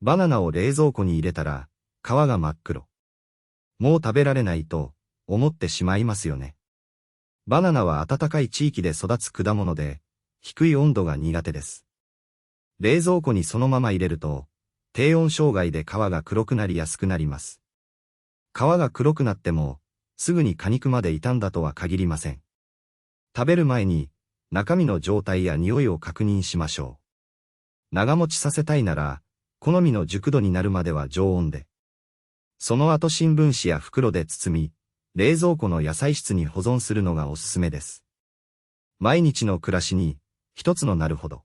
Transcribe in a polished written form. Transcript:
バナナを冷蔵庫に入れたら、皮が真っ黒。もう食べられないと思ってしまいますよね。バナナは暖かい地域で育つ果物で、低い温度が苦手です。冷蔵庫にそのまま入れると、低温障害で皮が黒くなりやすくなります。皮が黒くなっても、すぐに果肉まで傷んだとは限りません。食べる前に、中身の状態や匂いを確認しましょう。長持ちさせたいなら、好みの熟度になるまでは常温で。その後新聞紙や袋で包み、冷蔵庫の野菜室に保存するのがおすすめです。毎日の暮らしに、一つのなるほど。